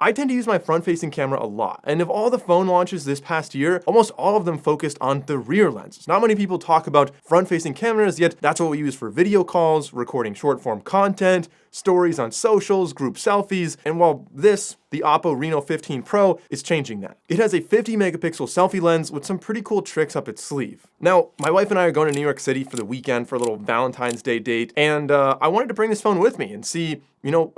I tend to use my front-facing camera a lot, and of all the phone launches this past year, almost all of them focused on the rear lenses. Not many people talk about front-facing cameras, yet that's what we use for video calls, recording short-form content, stories on socials, group selfies, and while this, the Oppo Reno15 Pro, is changing that. It has a 50 megapixel selfie lens with some pretty cool tricks up its sleeve. Now, my wife and I are going to New York City for the weekend for a little Valentine's Day date, and I wanted to bring this phone with me and see,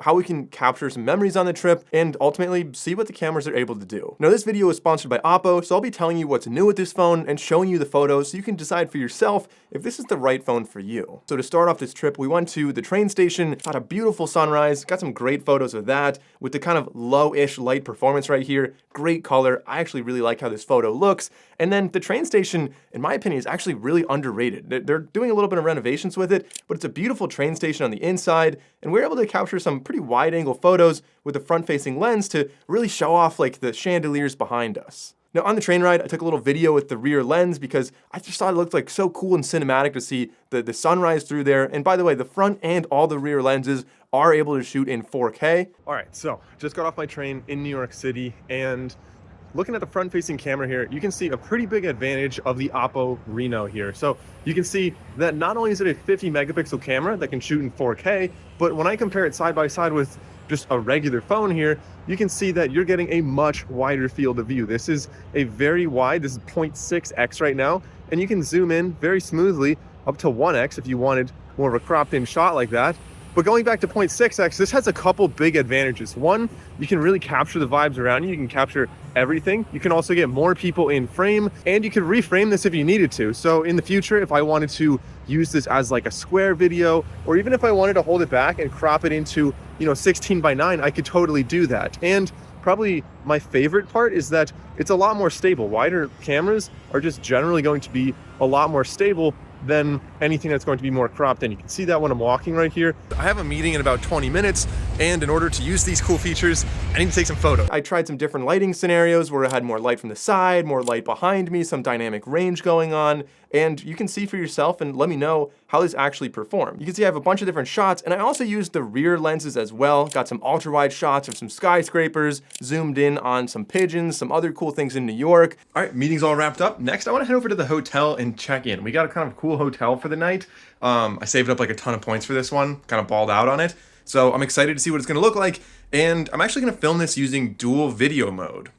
how we can capture some memories on the trip and ultimately see what the cameras are able to do. Now, this video is sponsored by Oppo, so I'll be telling you what's new with this phone and showing you the photos so you can decide for yourself if this is the right phone for you. So to start off this trip, we went to the train station, got a beautiful sunrise, got some great photos of that with the kind of low-ish light performance right here. Great color. I actually really like how this photo looks. And then the train station, in my opinion, is actually really underrated. They're doing a little bit of renovations with it, but it's a beautiful train station on the inside, and we're able to capture some pretty wide-angle photos with the front-facing lens to really show off like the chandeliers behind us. Now on the train ride, I took a little video with the rear lens because I just thought it looked like so cool and cinematic to see the sunrise through there. And by the way, the front and all the rear lenses are able to shoot in 4K. All right, so just got off my train in New York City, and looking at the front-facing camera here, you can see a pretty big advantage of the Oppo Reno here. So you can see that not only is it a 50 megapixel camera that can shoot in 4K, but when I compare it side by side with just a regular phone here, you can see that you're getting a much wider field of view. This is a very wide, this is 0.6x right now, and you can zoom in very smoothly up to 1x if you wanted more of a cropped in shot like that. But going back to 0.6x, this has a couple big advantages. One, you can really capture the vibes around you. You can capture everything. You can also get more people in frame, and you can reframe this if you needed to. So in the future, if I wanted to use this as like a square video, or even if I wanted to hold it back and crop it into, 16 by 9, I could totally do that. And probably my favorite part is that it's a lot more stable. Wider cameras are just generally going to be a lot more stable than anything that's going to be more cropped. And you can see that when I'm walking right here. I have a meeting in about 20 minutes, and in order to use these cool features, I need to take some photos. I tried some different lighting scenarios where I had more light from the side, more light behind me, some dynamic range going on, and you can see for yourself and let me know how this actually performed. You can see I have a bunch of different shots, and I also used the rear lenses as well. Got some ultra-wide shots of some skyscrapers, zoomed in on some pigeons, some other cool things in New York. All right, meeting's all wrapped up. Next, I want to head over to the hotel and check in. We got a kind of cool hotel for the night. I saved up like a ton of points for this one, kind of balled out on it. So I'm excited to see what it's gonna look like, and I'm actually gonna film this using dual video mode.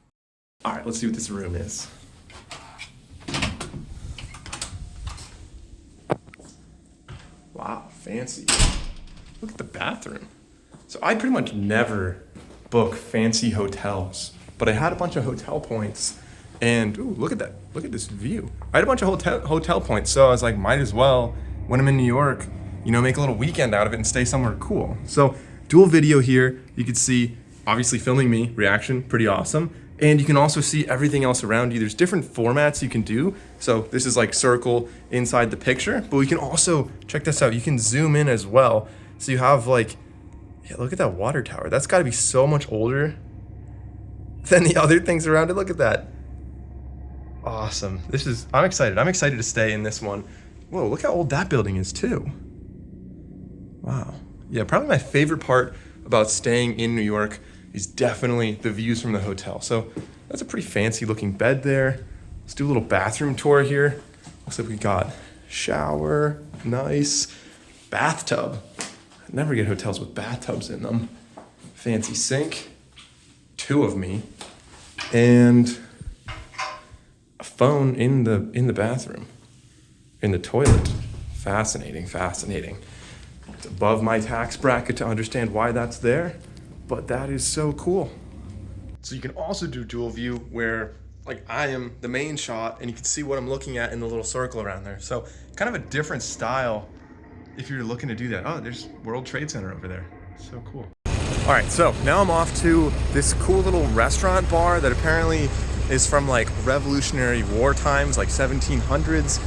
All right, let's see what this room is. Wow, fancy. Look at the bathroom. So I pretty much never book fancy hotels, but I had a bunch of hotel points, and ooh, look at that. Look at this view. I had a bunch of hotel points, so I was like, might as well, when I'm in New York, make a little weekend out of it and stay somewhere cool. So dual video here, you can see obviously filming me, reaction, pretty awesome. And you can also see everything else around you. There's different formats you can do. So this is like circle inside the picture, but we can also, check this out, you can zoom in as well. So you have like, yeah, look at that water tower. That's gotta be so much older than the other things around it. Look at that. Awesome. I'm excited. I'm excited to stay in this one. Whoa, look how old that building is too. Wow. Yeah, probably my favorite part about staying in New York is definitely the views from the hotel. So that's a pretty fancy looking bed there. Let's do a little bathroom tour here. Looks like we got shower, nice. Bathtub. I never get hotels with bathtubs in them. Fancy sink, 2 of me, and a phone in the bathroom, in the toilet. Fascinating, fascinating. It's above my tax bracket to understand why that's there, but that is so cool. So you can also do dual view where like I am the main shot and you can see what I'm looking at in the little circle around there. So kind of a different style if you're looking to do that. Oh, there's World Trade Center over there. So cool. All right, so now I'm off to this cool little restaurant bar that apparently is from like Revolutionary War times, like 1700s.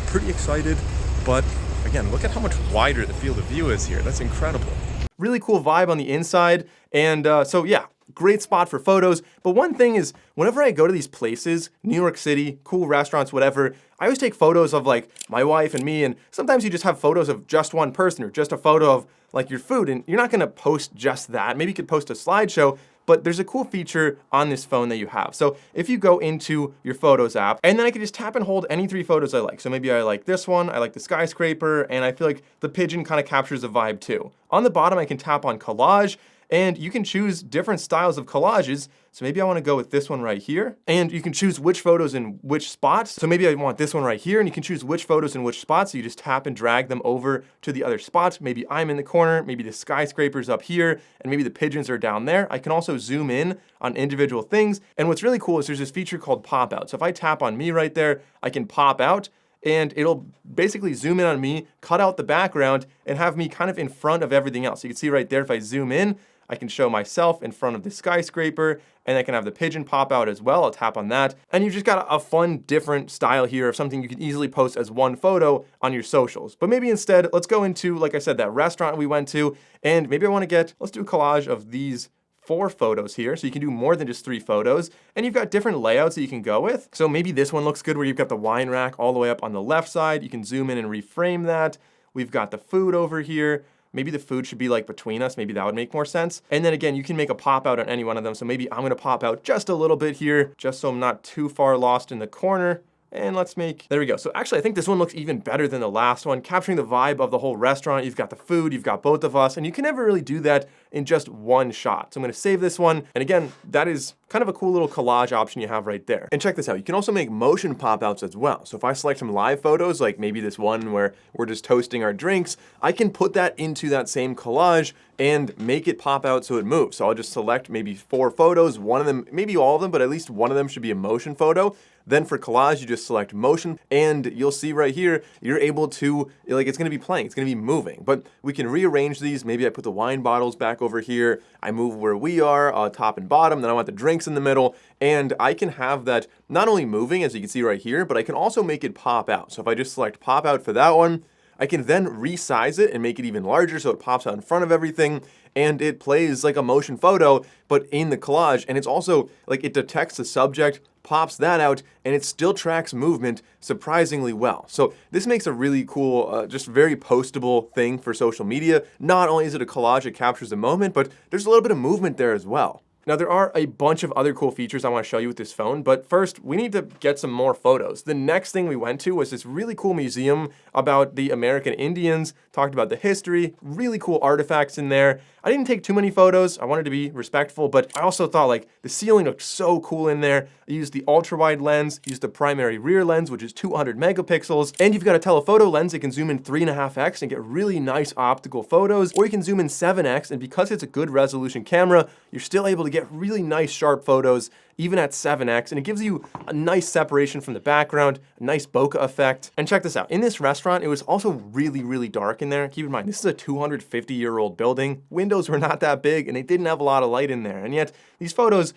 Pretty excited, but again, look at how much wider the field of view is here. That's incredible. Really cool vibe on the inside. And so yeah, great spot for photos. But one thing is, whenever I go to these places, New York City, cool restaurants, whatever, I always take photos of like my wife and me, and sometimes you just have photos of just one person or just a photo of like your food, and you're not gonna post just that. Maybe you could post a slideshow, but there's a cool feature on this phone that you have. So if you go into your Photos app, and then I can just tap and hold any 3 photos I like. So maybe I like this one, I like the skyscraper, and I feel like the pigeon kind of captures the vibe too. On the bottom, I can tap on Collage, and you can choose different styles of collages. So maybe I want to go with this one right here, and you can choose which photos in which spots. So maybe I want this one right here, and you can choose which photos in which spots. So you just tap and drag them over to the other spots. Maybe I'm in the corner, maybe the skyscraper's up here, and maybe the pigeons are down there. I can also zoom in on individual things. And what's really cool is there's this feature called pop out. So if I tap on me right there, I can pop out, and it'll basically zoom in on me, cut out the background, and have me kind of in front of everything else. You can see right there, if I zoom in, I can show myself in front of the skyscraper, and I can have the pigeon pop out as well. I'll tap on that. And you've just got a fun, different style here of something you can easily post as one photo on your socials. But maybe instead, let's go into, like I said, that restaurant we went to, and maybe I want to let's do a collage of these 4 photos here. So you can do more than just 3 photos, and you've got different layouts that you can go with. So maybe this one looks good where you've got the wine rack all the way up on the left side. You can zoom in and reframe that. We've got the food over here. Maybe the food should be like between us. Maybe that would make more sense. And then again, you can make a pop out on any one of them. So maybe I'm gonna pop out just a little bit here, just so I'm not too far lost in the corner. And let's there we go. So actually, I think this one looks even better than the last one, capturing the vibe of the whole restaurant. You've got the food, you've got both of us, and you can never really do that in just one shot. So I'm gonna save this one. And again, that is kind of a cool little collage option you have right there. And check this out, you can also make motion pop-outs as well. So if I select some live photos, like maybe this one where we're just toasting our drinks, I can put that into that same collage and make it pop out so it moves. So I'll just select maybe 4 photos, one of them, maybe all of them, but at least one of them should be a motion photo. Then for collage, you just select motion, and you'll see right here, you're able to, like, it's gonna be playing, it's gonna be moving. But we can rearrange these. Maybe I put the wine bottles back over here, I move where we are, top and bottom, then I want the drinks in the middle, and I can have that not only moving, as you can see right here, but I can also make it pop out. So if I just select pop out for that one, I can then resize it and make it even larger so it pops out in front of everything, and it plays like a motion photo, but in the collage. And it's also, like, it detects the subject, pops that out, and it still tracks movement surprisingly well. So this makes a really cool, just very postable thing for social media. Not only is it a collage that captures the moment, but there's a little bit of movement there as well. Now, there are a bunch of other cool features I want to show you with this phone, but first, we need to get some more photos. The next thing we went to was this really cool museum about the American Indians, talked about the history, really cool artifacts in there. I didn't take too many photos. I wanted to be respectful, but I also thought, like, the ceiling looked so cool in there. I used the ultra-wide lens, used the primary rear lens, which is 200 megapixels, and you've got a telephoto lens that can zoom in 3.5x and get really nice optical photos, or you can zoom in 7x, and because it's a good resolution camera, you're still able to get really nice sharp photos even at 7x, and it gives you a nice separation from the background, a nice bokeh effect. And check this out, in this restaurant, it was also really, really dark in there. Keep in mind, this is a 250-year-old building. Windows were not that big, and they didn't have a lot of light in there, and yet these photos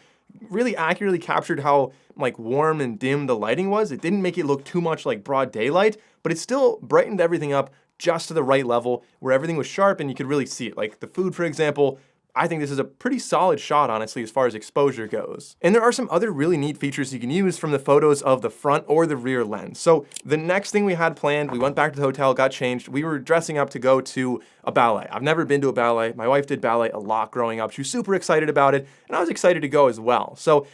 really accurately captured how, like, warm and dim the lighting was. It didn't make it look too much like broad daylight, but it still brightened everything up just to the right level where everything was sharp and you could really see it. Like the food, for example, I think this is a pretty solid shot, honestly, as far as exposure goes. And there are some other really neat features you can use from the photos of the front or the rear lens. So the next thing we had planned, we went back to the hotel, got changed. We were dressing up to go to a ballet. I've never been to a ballet. My wife did ballet a lot growing up. She was super excited about it, and I was excited to go as well. So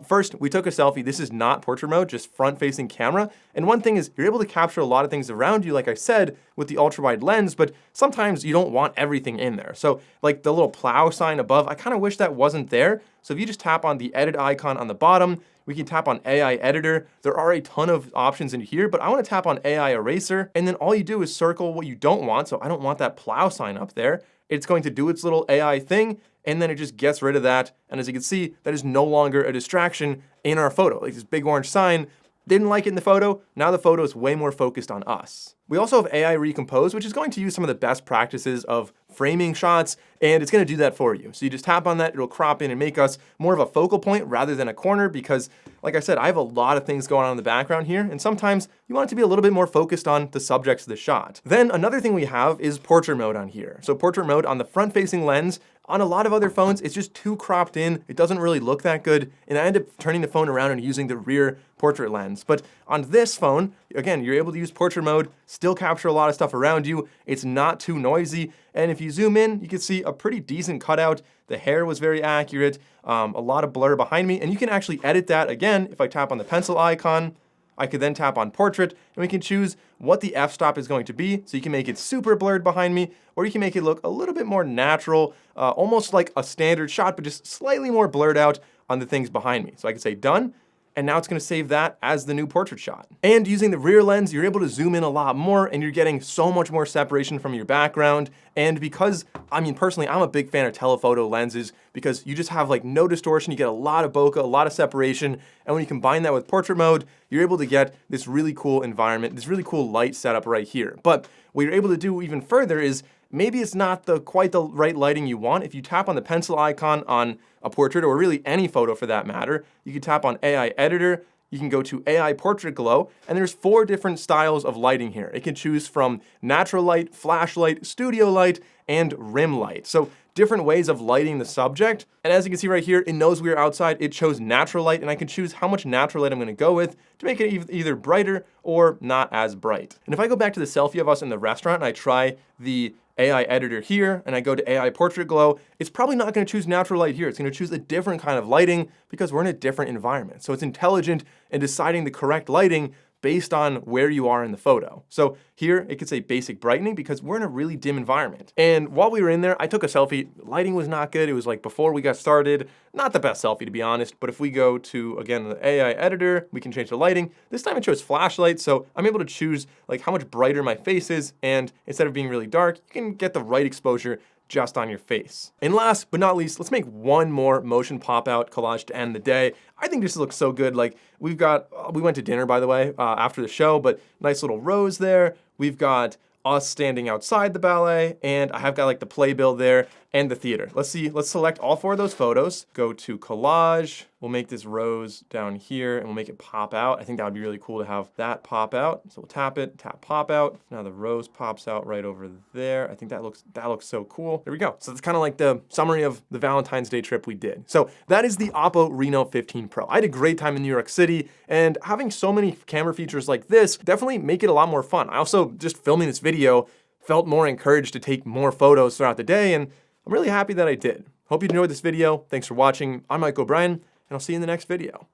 first, we took a selfie. This is not portrait mode, just front-facing camera. And one thing is, you're able to capture a lot of things around you, like I said, with the ultra-wide lens, but sometimes you don't want everything in there. So like the little plow sign above, I kind of wish that wasn't there. So if you just tap on the edit icon on the bottom, we can tap on AI editor. There are a ton of options in here, but I want to tap on AI eraser, and then all you do is circle what you don't want. So I don't want that plow sign up there. It's going to do its little AI thing, and then it just gets rid of that. And as you can see, that is no longer a distraction in our photo. Like this big orange sign, didn't like it in the photo. Now the photo is way more focused on us. We also have AI Recompose, which is going to use some of the best practices of framing shots, and it's going to do that for you. So you just tap on that, it'll crop in and make us more of a focal point rather than a corner because, like I said, I have a lot of things going on in the background here, and sometimes you want it to be a little bit more focused on the subjects of the shot. Then another thing we have is portrait mode on here. So portrait mode on the front-facing lens, On a lot of other phones, it's just too cropped in. It doesn't really look that good. And I end up turning the phone around and using the rear portrait lens. But on this phone, again, you're able to use portrait mode, still capture a lot of stuff around you. It's not too noisy. And if you zoom in, you can see a pretty decent cutout. The hair was very accurate, a lot of blur behind me. And you can actually edit that again. If I tap on the pencil icon, I could then tap on portrait and we can choose what the f-stop is going to be. So you can make it super blurred behind me, or you can make it look a little bit more natural, almost like a standard shot, but just slightly more blurred out on the things behind me. So I can say done. And now it's gonna save that as the new portrait shot. And using the rear lens, you're able to zoom in a lot more and you're getting so much more separation from your background. And because, I mean, personally, I'm a big fan of telephoto lenses because you just have like no distortion, you get a lot of bokeh, a lot of separation. And when you combine that with portrait mode, you're able to get this really cool environment, this really cool light setup right here. But what you're able to do even further is maybe it's not quite the right lighting you want. If you tap on the pencil icon on a portrait, or really any photo for that matter, you can tap on AI Editor, you can go to AI Portrait Glow, and there's 4 different styles of lighting here. It can choose from natural light, flashlight, studio light, and rim light. So different ways of lighting the subject. And as you can see right here, it knows we are outside, it chose natural light, and I can choose how much natural light I'm gonna go with to make it either brighter or not as bright. And if I go back to the selfie of us in the restaurant and I try the AI editor here, and I go to AI Portrait Glow, it's probably not gonna choose natural light here. It's gonna choose a different kind of lighting because we're in a different environment. So it's intelligent in deciding the correct lighting based on where you are in the photo. So here, it could say basic brightening because we're in a really dim environment. And while we were in there, I took a selfie. Lighting was not good. It was like before we got started. Not the best selfie, to be honest. But if we go to, again, the AI editor, we can change the lighting. This time it chose flashlight, so I'm able to choose like how much brighter my face is. And instead of being really dark, you can get the right exposure just on your face. And last but not least, let's make one more motion pop-out collage to end the day. I think this looks so good. Like we went to dinner, by the way, after the show, but nice little rows there. We've got us standing outside the ballet, and I have got like the playbill there and the theater. Let's see, let's select all 4 of those photos, go to collage. We'll make this rose down here and we'll make it pop out. I think that would be really cool to have that pop out. So we'll tap it, tap pop out. Now the rose pops out right over there. I think that looks so cool. There we go. So that's kind of like the summary of the Valentine's Day trip we did. So that is the Oppo Reno15 Pro. I had a great time in New York City, and having so many camera features like this definitely make it a lot more fun. I also, just filming this video, felt more encouraged to take more photos throughout the day, and I'm really happy that I did. Hope you enjoyed this video. Thanks for watching. I'm Mike O'Brien, and I'll see you in the next video.